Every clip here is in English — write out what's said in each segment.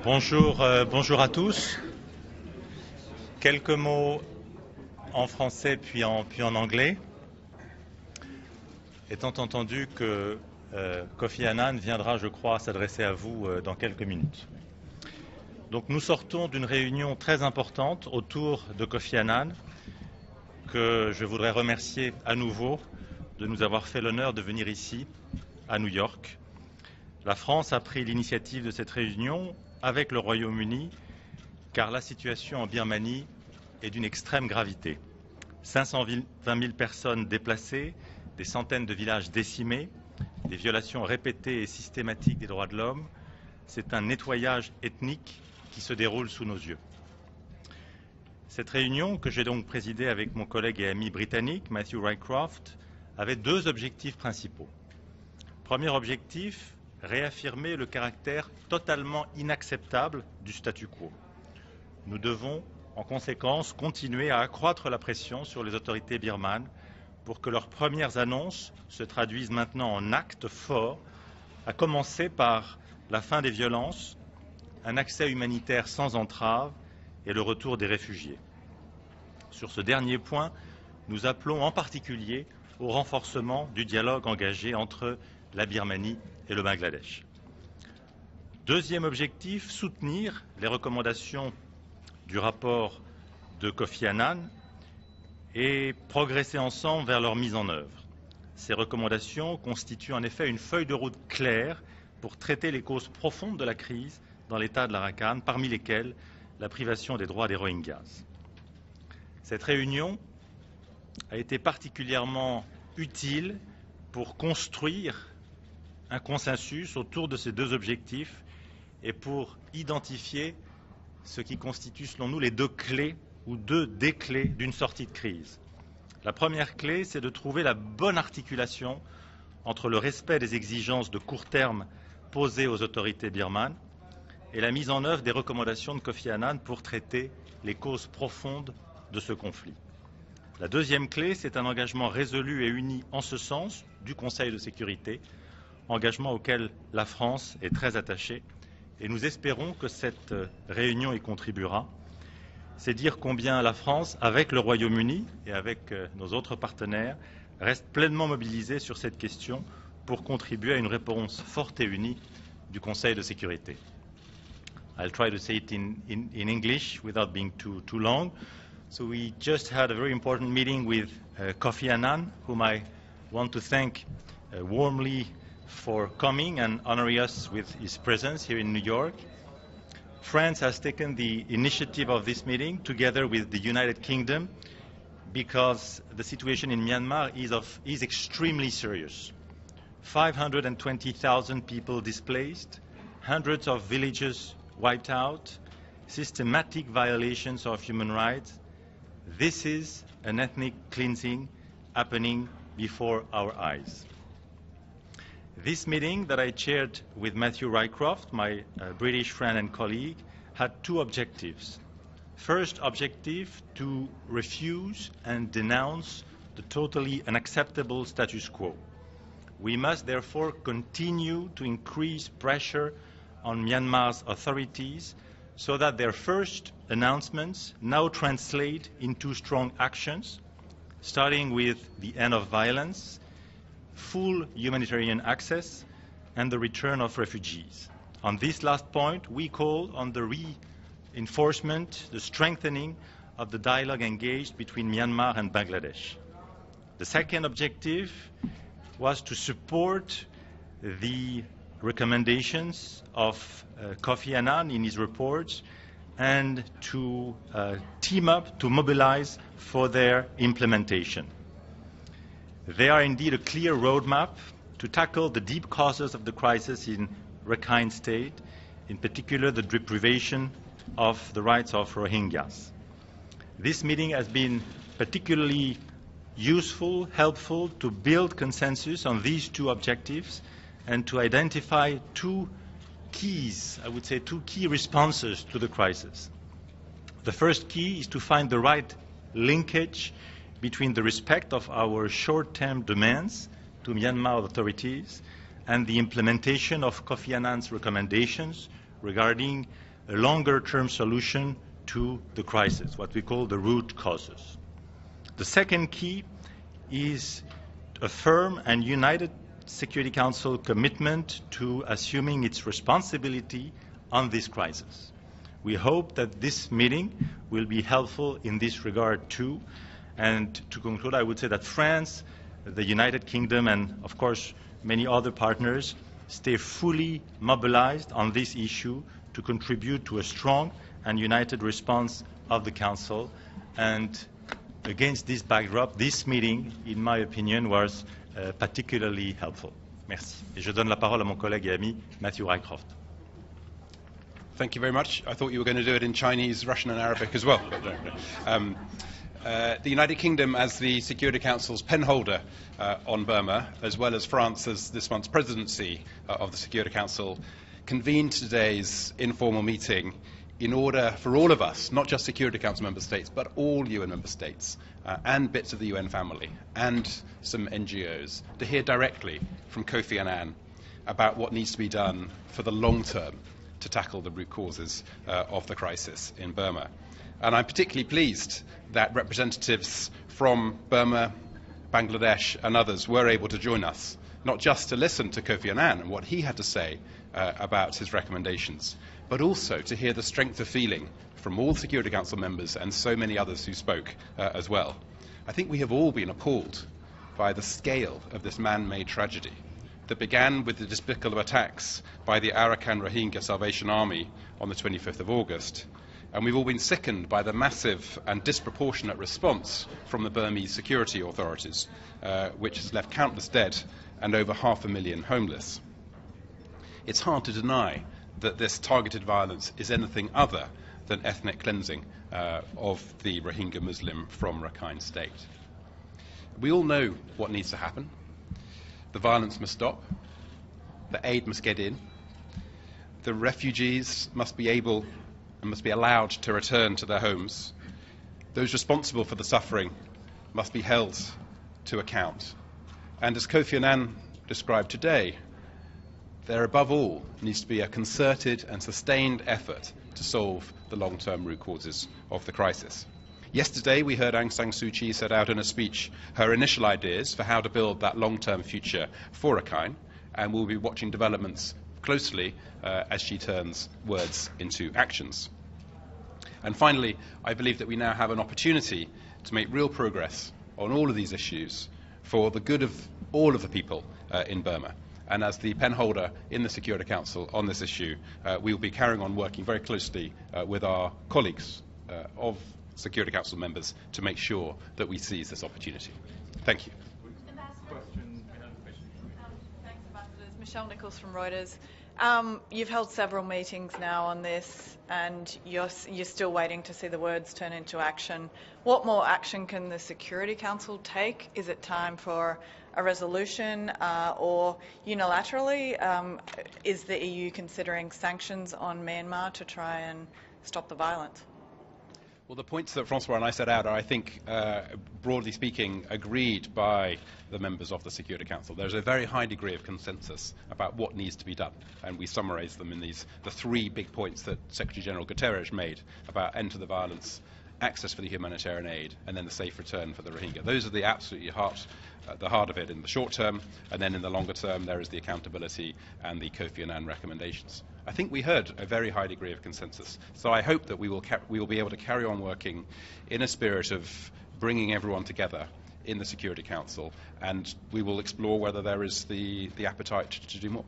Bonjour à tous. Quelques mots en français puis en anglais. Étant entendu que Kofi Annan viendra, je crois, s'adresser à vous dans quelques minutes. Donc nous sortons d'une réunion très importante autour de Kofi Annan, que je voudrais remercier à nouveau de nous avoir fait l'honneur de venir ici, à New York. La France a pris l'initiative de cette réunion avec le Royaume-Uni, car la situation en Birmanie est d'une extrême gravité. 520 000 personnes déplacées, des centaines de villages décimés, des violations répétées et systématiques des droits de l'homme. C'est un nettoyage ethnique qui se déroule sous nos yeux. Cette réunion, que j'ai donc présidée avec mon collègue et ami britannique, Matthew Rycroft, avait deux objectifs principaux. Premier objectif, réaffirmer le caractère totalement inacceptable du statu quo. Nous devons, en conséquence, continuer à accroître la pression sur les autorités birmanes pour que leurs premières annonces se traduisent maintenant en actes forts, à commencer par la fin des violences, un accès humanitaire sans entrave et le retour des réfugiés. Sur ce dernier point, nous appelons en particulier au renforcement du dialogue engagé entre la Birmanie et le Bangladesh. Deuxième objectif, soutenir les recommandations du rapport de Kofi Annan et progresser ensemble vers leur mise en œuvre. Ces recommandations constituent en effet une feuille de route claire pour traiter les causes profondes de la crise dans l'état de l'Arakan, parmi lesquelles la privation des droits des Rohingyas. Cette réunion a été particulièrement utile pour construire un consensus autour de ces deux objectifs et pour identifier ce qui constitue, selon nous, les deux clés ou deux des clés d'une sortie de crise. La première clé, c'est de trouver la bonne articulation entre le respect des exigences de court terme posées aux autorités birmanes et la mise en œuvre des recommandations de Kofi Annan pour traiter les causes profondes de ce conflit. La deuxième clé, c'est un engagement résolu et uni en ce sens du Conseil de sécurité, engagement auquel la France est très attachée, et nous espérons que cette réunion y contribuera. C'est dire combien la France, avec le Royaume-Uni et avec nos autres partenaires, reste pleinement mobilisée sur cette question pour contribuer à une réponse forte et unie du Conseil de sécurité. I'll try to say it in English without being too long. So we just had a very important meeting with Kofi Annan, whom I want to thank warmly for coming and honoring us with his presence here in New York. France has taken the initiative of this meeting together with the United Kingdom because the situation in Myanmar is extremely serious. 520,000 people displaced, hundreds of villages wiped out, systematic violations of human rights. This is an ethnic cleansing happening before our eyes. This meeting that I chaired with Matthew Rycroft, my British friend and colleague, had two objectives. First objective, to refuse and denounce the totally unacceptable status quo. We must therefore continue to increase pressure on Myanmar's authorities so that their first announcements now translate into strong actions, starting with the end of violence, full humanitarian access, and the return of refugees. On this last point, we call on the reinforcement, the strengthening of the dialogue engaged between Myanmar and Bangladesh. The second objective was to support the recommendations of Kofi Annan in his reports and to team up, to mobilize for their implementation. They are indeed a clear roadmap to tackle the deep causes of the crisis in Rakhine State, in particular the deprivation of the rights of Rohingyas. This meeting has been particularly useful, helpful to build consensus on these two objectives and to identify two keys, I would say two key responses to the crisis. The first key is to find the right linkage between the respect of our short-term demands to Myanmar authorities and the implementation of Kofi Annan's recommendations regarding a longer-term solution to the crisis, what we call the root causes. The second key is a firm and united Security Council commitment to assuming its responsibility on this crisis. We hope that this meeting will be helpful in this regard too. And to conclude, I would say that France, the United Kingdom, and of course many other partners stay fully mobilized on this issue to contribute to a strong and united response of the Council. And against this backdrop, this meeting, in my opinion, was particularly helpful. Merci. Et je donne la parole à mon collègue et ami Matthew Rycroft. Thank you very much. I thought you were going to do it in Chinese, Russian and Arabic as well. But no. The United Kingdom, as the Security Council's penholder on Burma, as well as France as this month's presidency of the Security Council, convened today's informal meeting in order for all of us, not just Security Council member states, but all UN member states and bits of the UN family and some NGOs, to hear directly from Kofi Annan about what needs to be done for the long term to tackle the root causes of the crisis in Burma. And I'm particularly pleased that representatives from Burma, Bangladesh and others were able to join us, not just to listen to Kofi Annan and what he had to say about his recommendations, but also to hear the strength of feeling from all Security Council members and so many others who spoke as well. I think we have all been appalled by the scale of this man-made tragedy that began with the despicable attacks by the Arakan Rohingya Salvation Army on the 25th of August. And we've all been sickened by the massive and disproportionate response from the Burmese security authorities, which has left countless dead and over 500,000 homeless. It's hard to deny that this targeted violence is anything other than ethnic cleansing of the Rohingya Muslim from Rakhine State. We all know what needs to happen. The violence must stop. The aid must get in. The refugees must be able and must be allowed to return to their homes. Those responsible for the suffering must be held to account. And as Kofi Annan described today, there above all needs to be a concerted and sustained effort to solve the long-term root causes of the crisis. Yesterday we heard Aung San Suu Kyi set out in a speech her initial ideas for how to build that long-term future for Rakhine, and we'll be watching developments closely as she turns words into actions. And finally, I believe that we now have an opportunity to make real progress on all of these issues for the good of all of the people in Burma. And as the penholder in the Security Council on this issue, we will be carrying on working very closely with our colleagues of Security Council members to make sure that we seize this opportunity. Thank you. Thanks, Ambassadors. Michelle Nichols from Reuters. You've held several meetings now on this, and you're still waiting to see the words turn into action. What more action can the Security Council take? Is it time for a resolution, or unilaterally, is the EU considering sanctions on Myanmar to try and stop the violence? Well, the points that Francois and I set out are, I think, broadly speaking, agreed by the members of the Security Council. There's a very high degree of consensus about what needs to be done, and we summarise them in the three big points that Secretary General Guterres made about end to the violence, access for the humanitarian aid, and then the safe return for the Rohingya. Those are the absolutely the heart of it in the short term, and then in the longer term there is the accountability and the Kofi Annan recommendations. I think we heard a very high degree of consensus, so I hope that we will be able to carry on working in a spirit of bringing everyone together in the Security Council, and we will explore whether there is the appetite to do more.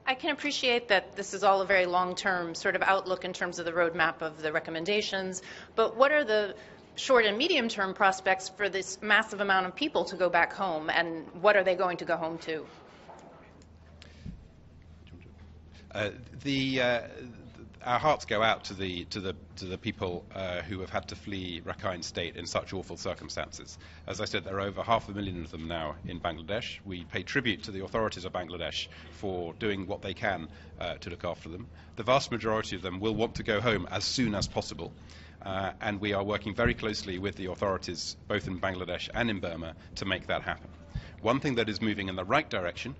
I can appreciate that this is all a very long-term sort of outlook in terms of the roadmap of the recommendations, but what are the short and medium-term prospects for this massive amount of people to go back home, and what are they going to go home to? Our hearts go out to the people who have had to flee Rakhine State in such awful circumstances. As I said, there are over 500,000 of them now in Bangladesh. We pay tribute to the authorities of Bangladesh for doing what they can to look after them. The vast majority of them will want to go home as soon as possible. And we are working very closely with the authorities, both in Bangladesh and in Burma, to make that happen. One thing that is moving in the right direction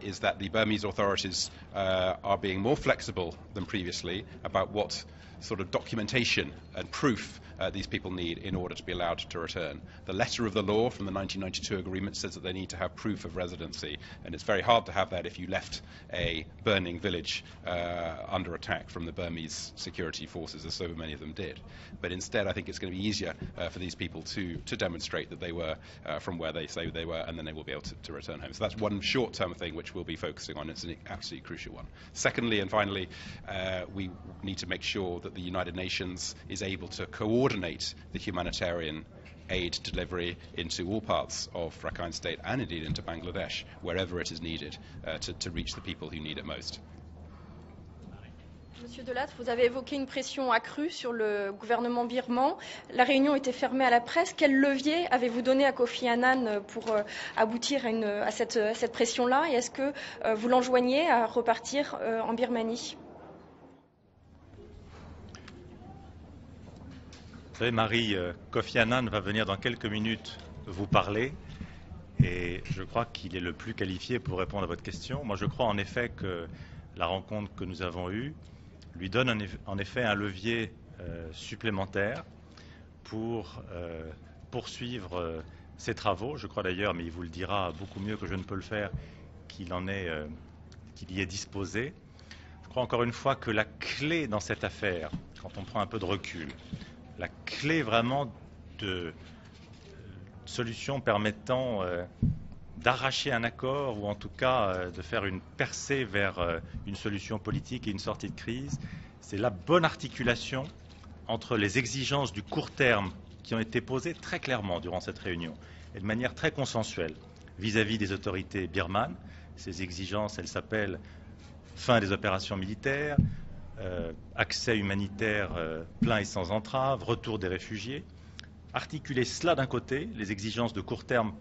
is that the Burmese authorities are being more flexible than previously about what sort of documentation and proof these people need in order to be allowed to return. The letter of the law from the 1992 agreement says that they need to have proof of residency, and it's very hard to have that if you left a burning village under attack from the Burmese security forces, as so many of them did. But instead, I think it's going to be easier for these people to demonstrate that they were from where they say they were, and then they will be able to return home. So that's one short-term thing which we'll be focusing on. It's an absolutely crucial one. Secondly, and finally, we need to make sure that the United Nations is able to coordinate the humanitarian aid delivery into all parts of Rakhine State and indeed into Bangladesh, wherever it is needed to reach the people who need it most. Monsieur Delattre, vous avez évoqué une pression accrue sur le gouvernement birman. La réunion était fermée à la presse. Quel levier avez-vous donné à Kofi Annan pour aboutir à cette pression-là? Et est-ce que vous l'enjoignez à repartir en Birmanie? Vous savez, Marie, Kofi Annan va venir dans quelques minutes vous parler et je crois qu'il est le plus qualifié pour répondre à votre question. Moi, je crois en effet que la rencontre que nous avons eue lui donne en effet un levier supplémentaire pour poursuivre ses travaux. Je crois d'ailleurs, mais il vous le dira beaucoup mieux que je ne peux le faire, qu'il y est disposé. Je crois encore une fois que la clé dans cette affaire, quand on prend un peu de recul, la clé vraiment de solution permettant d'arracher un accord ou en tout cas de faire une percée vers une solution politique et une sortie de crise, c'est la bonne articulation entre les exigences du court terme qui ont été posées très clairement durant cette réunion et de manière très consensuelle vis-à-vis des autorités birmanes. Ces exigences, elles s'appellent fin des opérations militaires, accès humanitaire plein et sans entrave, retour des réfugiés. Articuler cela d'un côté, les exigences de court terme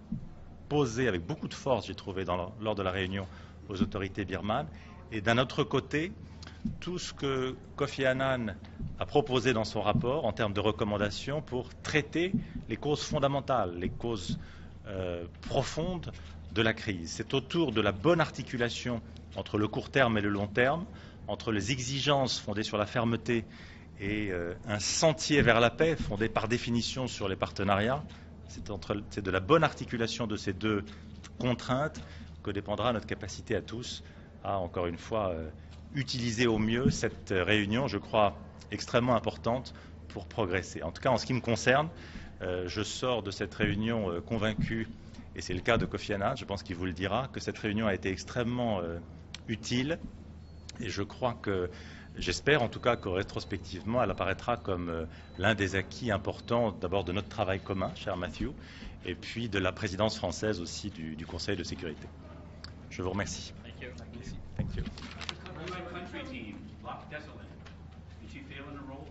posées avec beaucoup de force, j'ai trouvé, lors de la réunion aux autorités birmanes, et d'un autre côté, tout ce que Kofi Annan a proposé dans son rapport en termes de recommandations pour traiter les causes fondamentales, les causes profondes de la crise. C'est autour de la bonne articulation entre le court terme et le long terme, entre les exigences fondées sur la fermeté et un sentier vers la paix fondé par définition sur les partenariats. C'est de la bonne articulation de ces deux contraintes que dépendra notre capacité à tous à, encore une fois, utiliser au mieux cette réunion, je crois, extrêmement importante pour progresser. En tout cas, en ce qui me concerne, je sors de cette réunion convaincu, et c'est le cas de Kofi Annan, je pense qu'il vous le dira, que cette réunion a été extrêmement utile. Et je crois que, j'espère en tout cas que rétrospectivement, elle apparaîtra comme l'un des acquis importants, d'abord de notre travail commun, cher Matthew, et puis de la présidence française aussi du Conseil de sécurité. Je vous remercie. Thank you. Thank you. Country team, Loch Desolate. Is she feeling a role?